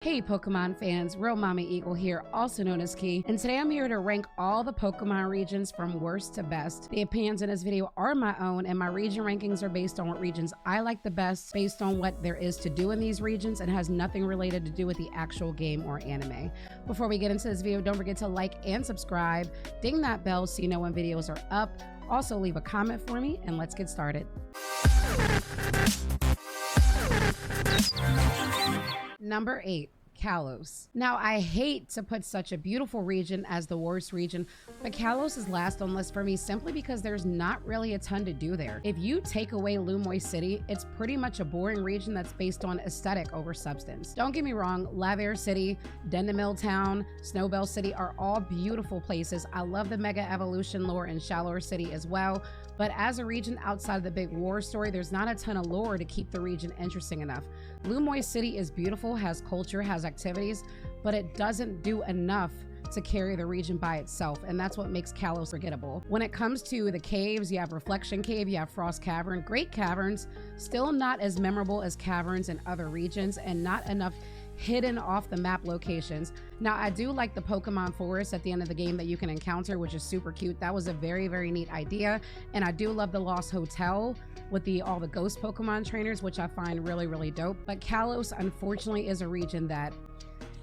Hey Pokemon fans, Real Mommy Eagle here, also known as Key, and today I'm here to rank all the Pokemon regions from worst to best. The opinions in this video are my own, and my region rankings are based on what regions I like the best, based on what there is to do in these regions, and has nothing related to do with the actual game or anime. Before we get into this video, don't forget to like and subscribe, ding that bell so you know when videos are up. Also leave a comment for me, and let's get started. Number 8. Kalos. Now, I hate to put such a beautiful region as the worst region, but Kalos is last on the list for me simply because there's not really a ton to do there. If you take away Lumoy City, it's pretty much a boring region that's based on aesthetic over substance. Don't get me wrong, Lavair City, Dendemil Town, Snowbell City are all beautiful places. I love the Mega Evolution lore in Shallower City as well, but as a region outside of the big war story, there's not a ton of lore to keep the region interesting enough. Lumoy City is beautiful, has culture, has activities, but it doesn't do enough to carry the region by itself, and that's what makes Kalos forgettable. When it comes to the caves, you have Reflection Cave, you have Frost Cavern, great caverns, still not as memorable as caverns in other regions, and not enough hidden off the map locations. Now, I do like the Pokemon Forest at the end of the game that you can encounter, which is super cute. That was a very, very neat idea, and I do love the Lost Hotel with all the ghost Pokemon trainers, which I find really, really dope. But Kalos, unfortunately, is a region that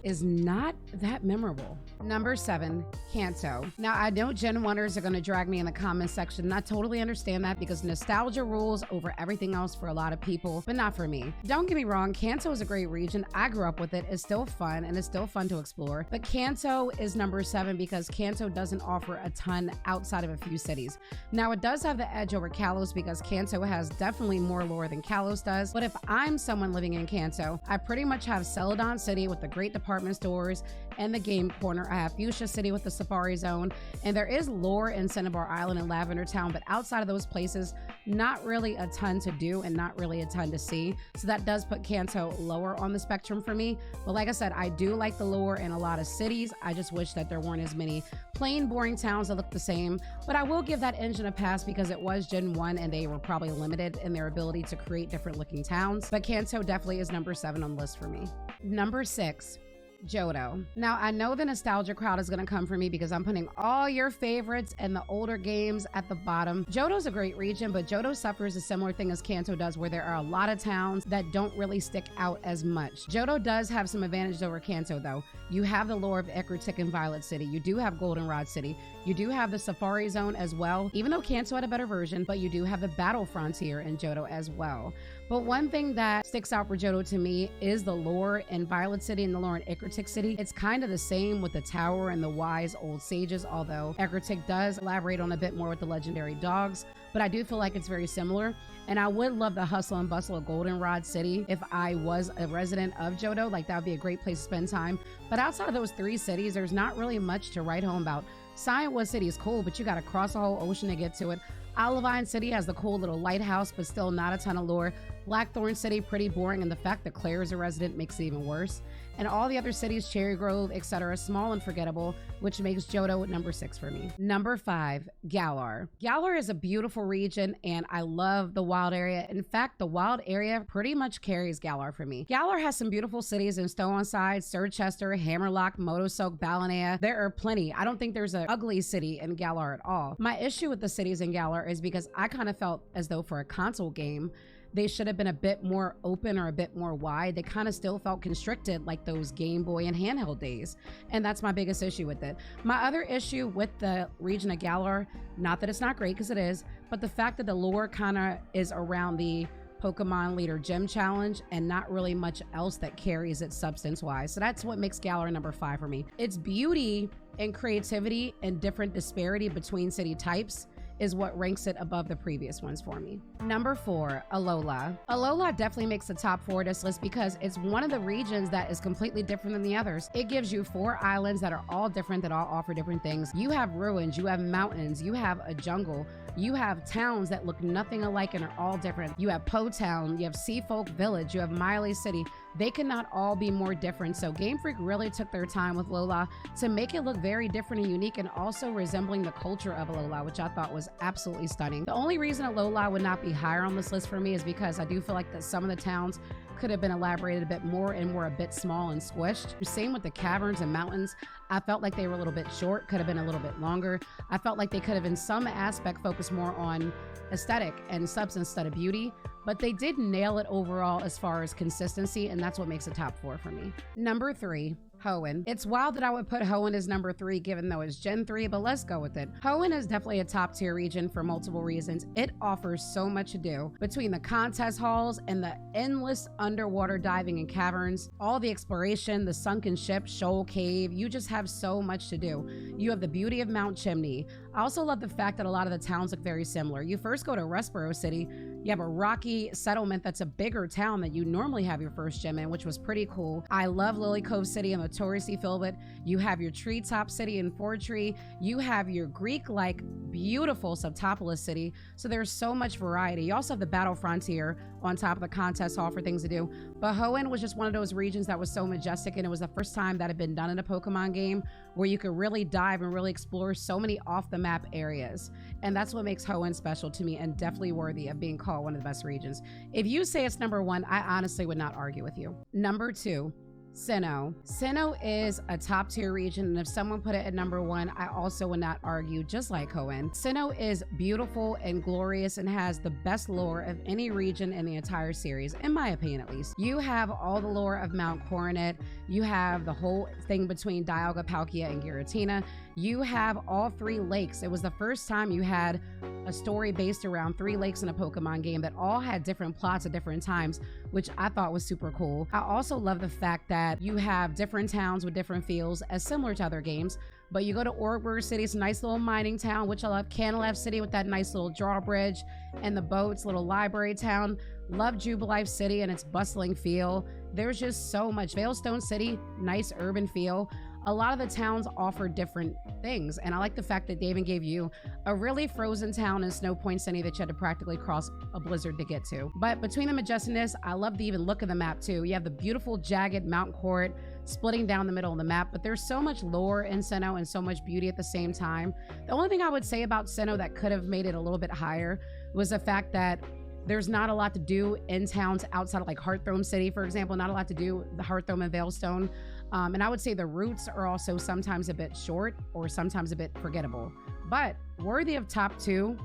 is not that memorable. Number 7, Kanto. Now, I know Gen 1ers are going to drag me in the comments section, and I totally understand that because nostalgia rules over everything else for a lot of people, but not for me. Don't get me wrong, Kanto is a great region. I grew up with it. It's still fun, and it's still fun to explore, but Kanto is number 7 because Kanto doesn't offer a ton outside of a few cities. Now, it does have the edge over Kalos because Kanto has definitely more lore than Kalos does, but if I'm someone living in Kanto, I pretty much have Celadon City with the great department stores and the game corner. I have Fuchsia City with the Safari Zone, and there is lore in Cinnabar Island and Lavender Town, but outside of those places, not really a ton to do and not really a ton to see. So that does put Kanto lower on the spectrum for me. But like I said, I do like the lore in a lot of cities. I just wish that there weren't as many plain boring towns that look the same, but I will give that engine a pass because it was Gen 1 and they were probably limited in their ability to create different looking towns. But Kanto definitely is number 7 on the list for me. Number 6. Johto. Now, I know the nostalgia crowd is going to come for me because I'm putting all your favorites and the older games at the bottom. Johto's a great region, but Johto suffers a similar thing as Kanto does, where there are a lot of towns that don't really stick out as much. Johto does have some advantages over Kanto, though. You have the lore of Ecruteak and Violet City. You do have Goldenrod City. You do have the Safari Zone as well, even though Kanto had a better version, but you do have the Battle Frontier in Johto as well. But one thing that sticks out for Johto to me is the lore in Violet City and the lore in Ecruteak City. It's kind of the same with the tower and the wise old sages, although Ecruteak does elaborate on a bit more with the legendary dogs, but I do feel like it's very similar. And I would love the hustle and bustle of Goldenrod City if I was a resident of Johto. Like, that would be a great place to spend time. But outside of those 3 cities, there's not really much to write home about. Cyanwood City is cool, but you got to cross the whole ocean to get to it. Olivine City has the cool little lighthouse, but still not a ton of lore. Blackthorn City, pretty boring, and the fact that Claire is a resident makes it even worse. And all the other cities, Cherry Grove, etc., small and forgettable, which makes Johto number 6 for me. Number 5, Galar. Galar is a beautiful region, and I love the wild area. In fact, the wild area pretty much carries Galar for me. Galar has some beautiful cities in Stow-on-Side, Sirchester, Hammerlock, Motosoak, Balanea. There are plenty. I don't think there's an ugly city in Galar at all. My issue with the cities in Galar is because I kind of felt as though for a console game, they should have been a bit more open or a bit more wide. They kind of still felt constricted like those Game Boy and handheld days. And that's my biggest issue with it. My other issue with the region of Galar, not that it's not great because it is, but the fact that the lore kind of is around the Pokemon Leader Gym Challenge and not really much else that carries it substance-wise. So that's what makes Galar number 5 for me. Its beauty and creativity and different disparity between city types is what ranks it above the previous ones for me. Number 4, Alola. Alola definitely makes the top 4 of this list because it's one of the regions that is completely different than the others. It gives you 4 islands that are all different, that all offer different things. You have ruins, you have mountains, you have a jungle, you have towns that look nothing alike and are all different. You have Po Town, you have Seafolk Village, you have Miley City. They cannot all be more different. So Game Freak really took their time with Alola to make it look very different and unique, and also resembling the culture of Alola, which I thought was absolutely stunning. The only reason Alola would not be higher on this list for me is because I do feel like that some of the towns could have been elaborated a bit more and were a bit small and squished. Same with the caverns and mountains. I felt like they were a little bit short, could have been a little bit longer. I felt like they could have in some aspect focused more on aesthetic and substance instead of beauty, but they did nail it overall as far as consistency, and that's what makes a top 4 for me. Number 3, Hoenn. It's wild that I would put Hoenn as number 3 given though it's Gen 3, but let's go with it. Hoenn is definitely a top tier region for multiple reasons. It offers so much to do. Between the contest halls and the endless underwater diving and caverns, all the exploration, the sunken ship, shoal cave, you just have so much to do. You have the beauty of Mount Chimney. I also love the fact that a lot of the towns look very similar. You first go to Westboro City, you have a rocky settlement that's a bigger town that you normally have your first gym in, which was pretty cool. I love Lily Cove City and the touristy feel of it. You have your treetop city in Fortree. You have your Greek-like beautiful Subtopolis city. So there's so much variety. You also have the Battle Frontier on top of the contest hall for things to do. But Hoenn was just one of those regions that was so majestic, and it was the first time that had been done in a Pokemon game where you could really dive and really explore so many off-the-map areas. And that's what makes Hoenn special to me and definitely worthy of being called one of the best regions. If you say it's number 1, I honestly would not argue with you. Number 2, Sinnoh. Sinnoh is a top tier region, and if someone put it at number 1, I also would not argue, just like Hoenn. Sinnoh is beautiful and glorious and has the best lore of any region in the entire series, in my opinion at least. You have all the lore of Mount Coronet, you have the whole thing between Dialga, Palkia, and Giratina. You have all 3 lakes. It was the first time you had a story based around 3 lakes in a Pokemon game that all had different plots at different times, which I thought was super cool. I also love the fact that you have different towns with different feels as similar to other games, but you go to Orgburg City, it's a nice little mining town, which I love. Canalef City with that nice little drawbridge and the boats, little library town. Love Jubilife City and its bustling feel. There's just so much. Veilstone City, nice urban feel. A lot of the towns offer different things, and I like the fact that they even gave you a really frozen town in Snow Point City that you had to practically cross a blizzard to get to. But between the majesticness, I love the even look of the map too. You have the beautiful jagged Mount Court splitting down the middle of the map, but there's so much lore in Sinnoh and so much beauty at the same time. The only thing I would say about Sinnoh that could have made it a little bit higher was the fact that there's not a lot to do in towns outside of like Hearthome City, for example, not a lot to do the Hearthome and Veilstone. And I would say the routes are also sometimes a bit short or sometimes a bit forgettable, but worthy of top 2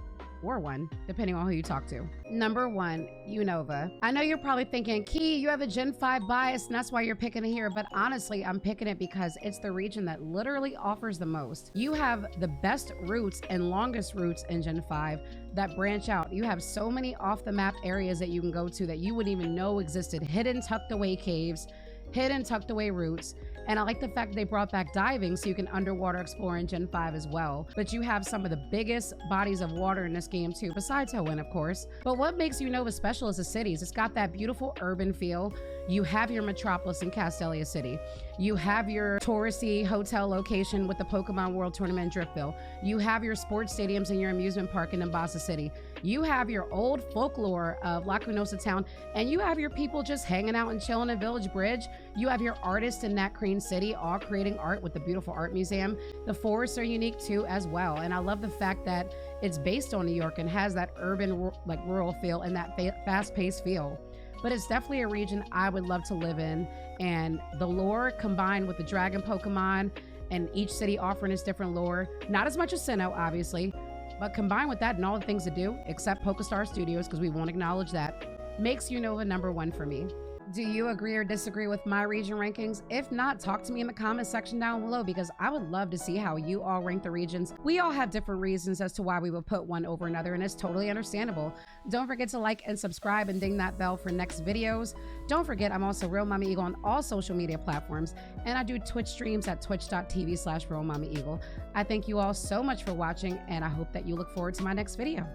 or 1, depending on who you talk to. Number 1, Unova. I know you're probably thinking, Key, you have a Gen 5 bias and that's why you're picking it here, but honestly, I'm picking it because it's the region that literally offers the most. You have the best routes and longest routes in Gen 5 that branch out. You have so many off-the-map areas that you can go to that you wouldn't even know existed. Hidden, tucked away caves, hidden, tucked away routes. And I like the fact that they brought back diving so you can underwater explore in Gen 5 as well. But you have some of the biggest bodies of water in this game too, besides Hoenn, of course. But what makes Unova special is the cities. It's got that beautiful urban feel. You have your metropolis in Castelia City. You have your touristy hotel location with the Pokemon World Tournament in Driftville. You have your sports stadiums and your amusement park in Nimbasa City. You have your old folklore of Lacunosa Town, and you have your people just hanging out and chilling in Village Bridge. You have your artists in Nat Crane City all creating art with the beautiful art museum. The forests are unique too as well, and I love the fact that it's based on New York and has that urban, like rural feel and that fast-paced feel. But it's definitely a region I would love to live in, and the lore combined with the dragon Pokemon and each city offering its different lore, not as much as Sinnoh, obviously, but combined with that and all the things to do, except PokeStar Studios, because we won't acknowledge that, makes Unova number 1 for me. Do you agree or disagree with my region rankings? If not, talk to me in the comment section down below because I would love to see how you all rank the regions. We all have different reasons as to why we would put one over another, and it's totally understandable. Don't forget to like and subscribe and ding that bell for next videos. Don't forget, I'm also Real Mommy Eagle on all social media platforms, and I do Twitch streams at twitch.tv/RealMommyEagle. I thank you all so much for watching, and I hope that you look forward to my next video.